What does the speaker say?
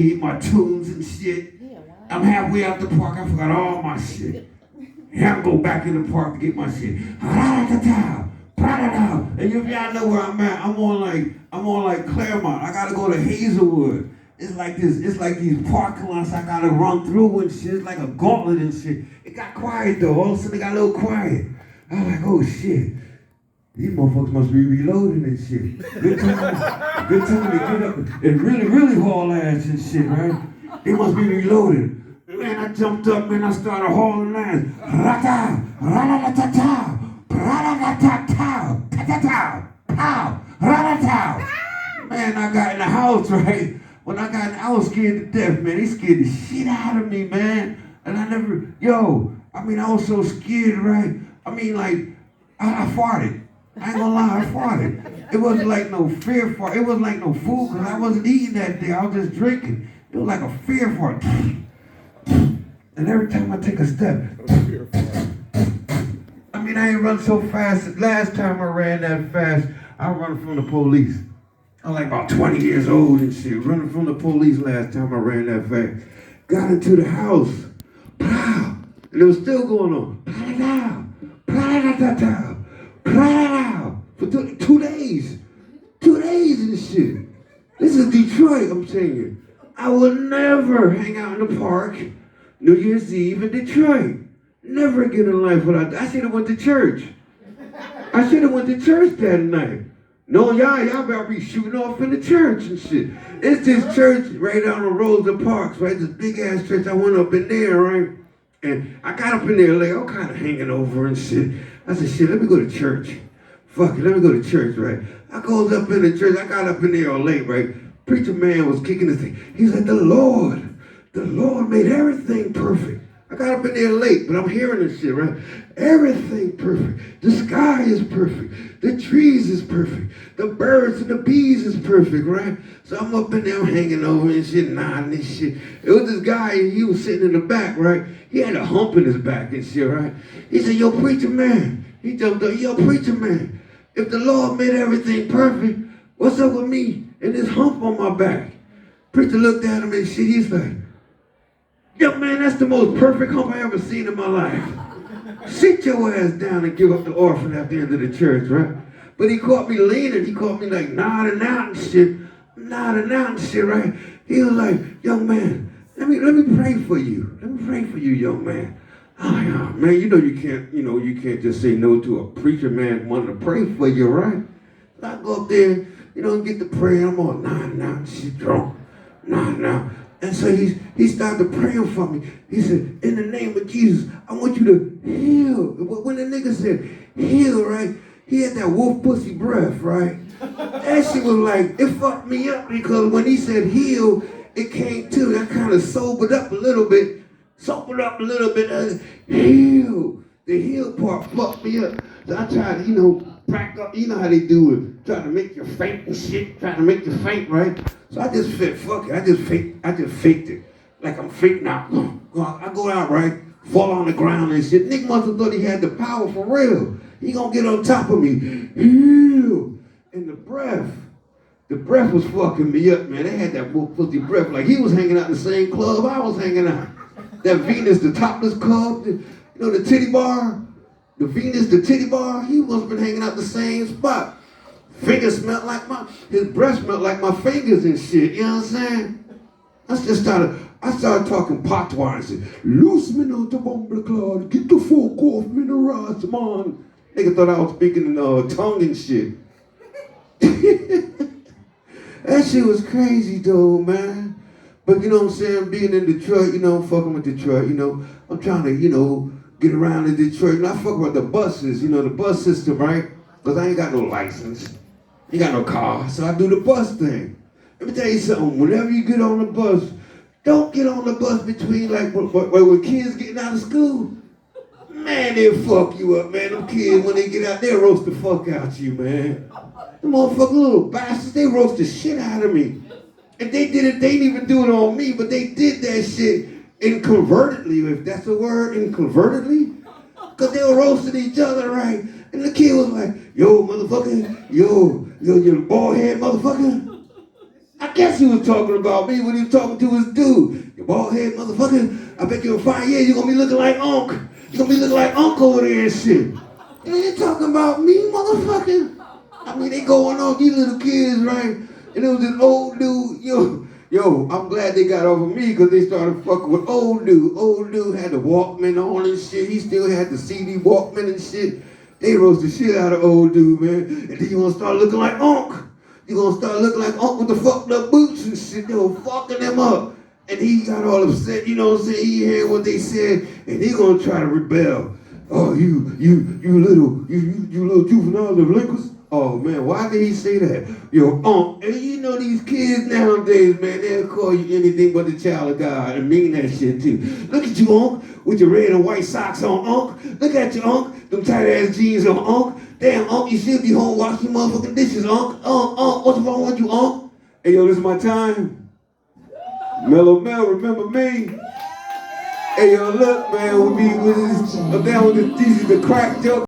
Eat my tunes and shit. I'm halfway out the park. I forgot all my shit. And I go back in the park to get my shit. And if y'all know where I'm at, I'm on like Claremont. I gotta go to Hazelwood. It's like this. It's like these parking lots I gotta run through and shit. It's like a gauntlet and shit. It got quiet though. All of a sudden it got a little quiet. I was like, oh shit. These motherfuckers must be reloading and shit. Good time to get up and really haul ass and shit, right? They must be reloading. Man, I jumped up and I started hauling ass. Rata, rata-ta-ta, rata-ta-ta, ta-ta-ta, pow, rata-ta. Man, I got in the house, right? When I got in, I was scared to death, man. They scared the shit out of me, man. And I was so scared, right? I farted. I ain't gonna lie, I farted. It wasn't like no fear fart. It wasn't like no food, because I wasn't eating that day. I was just drinking. It was like a fear fart. And every time I take a step, I ain't run so fast. Last time I ran that fast, I run from the police. I was like about 20 years old and shit, running from the police last time I ran that fast. Got into the house, pow, and it was still going on. Pow, for 2 days. 2 days and shit. This is Detroit, I'm telling you. I will never hang out in the park New Year's Eve in Detroit. Never again in life would I should have went to church. I should have went to church that night. No, y'all better be shooting off in the church and shit. It's this church right down the Rosa Parks, right? This big ass church. I went up in there, right? And I got up in there late. I'm kind of hanging over and shit. I said, shit, let me go to church. Fuck it, let me go to church, right? I goes up in the church. I got up in there all late, right? Preacher man was kicking his thing. He's like, the Lord made everything perfect. I got up in there late, but I'm hearing this shit, right? Everything perfect. The sky is perfect. The trees is perfect. The birds and the bees is perfect, right? So I'm up in there, I'm hanging over and shit, nodding and shit. It was this guy, he was sitting in the back, right? He had a hump in his back and shit, right? He said, yo, preacher man. He jumped up, yo, preacher man. If the Lord made everything perfect, what's up with me and this hump on my back? Preacher looked at him and shit, he's like, yo, man, that's the most perfect hump I ever seen in my life. Sit your ass down and give up the orphan at the end of the church, right? But he caught me leaning. He caught me like nodding out and shit, right? He was like, young man, let me pray for you. Let me pray for you, young man. Oh, yeah, man, you can't just say no to a preacher man wanting to pray for you, right? So I go up there, and get to pray. I'm all nodding out and shit, drunk, nodding out. And so he started praying for me. He said, in the name of Jesus, I want you to heal. When the nigga said heal, right, he had that wolf pussy breath, right? That shit was like, it fucked me up because when he said heal, it came to, I kind of sobered up a little bit. Heal. The heal part fucked me up. So I tried to, crack up. You know how they do it. Trying to make you faint and shit. Trying to make you faint, right? So I just said, fuck it. I just faked it. Like I'm fake now. I go out, right? Fall on the ground and shit. Nick must have thought he had the power for real. He gonna get on top of me. Heal. And the breath was fucking me up, man. They had that wolf pussy breath. Like he was hanging out in the same club I was hanging out. That Venus, the topless club, the titty bar. The Venus, the titty bar, he must have been hanging out the same spot. Fingers smelled like his breath smelled like my fingers and shit, you know what I'm saying? I started talking patois and said, loose me now to Bumbleclad, get the folk off me the rats, man. Nigga thought I was speaking in tongue and shit. That shit was crazy though, man. But you know what I'm saying, being in Detroit, fucking with Detroit, I'm trying to, get around in Detroit. And I fuck with the buses, the bus system, right? Because I ain't got no license. Ain't got no car. So I do the bus thing. Let me tell you something. Whenever you get on the bus, don't get on the bus between when kids getting out of school. Man, they'll fuck you up, man. Them kids, when they get out, they'll roast the fuck out you, man. Them motherfucking little bastards, they roast the shit out of me. And they did it, they didn't even do it on me, but they did that shit inconvertedly, if that's a word, inconvertedly. Because they were roasting each other, right? And the kid was like, yo, motherfucker, yo, you bald head motherfucker. I guess he was talking about me when he was talking to his dude. You bald head motherfucker, I bet you in 5 years you're gonna be looking like Unc. You're gonna be looking like Unc over there and shit. You ain't talking about me, motherfucker. I mean, they going on, these little kids, right? And it was this old dude, yo, I'm glad they got over me because they started fucking with old dude. Old dude had the Walkman on and shit. He still had the CD Walkman and shit. They roast the shit out of old dude, man. And then you gonna start looking like Unc. You gonna start looking like Unc with the fucked up boots and shit. They were fucking him up. And he got all upset, you know what I'm saying? He heard what they said, and he gonna try to rebel. Oh, you little juvenile delinquents. Oh man, why did he say that? Yo, Unc, and you know these kids nowadays, man, they'll call you anything but the child of God and mean that shit too. Look at you, Unc, with your red and white socks on, Unc. Look at you, Unc, them tight ass jeans on, Unc. Damn, Unc, you should be home washing motherfucking dishes, Unc. Unc, what's wrong with you, Unc? Hey, yo, this is my time. Mello Mel, remember me? Hey, yo, look, man, I'm down with the crack joke.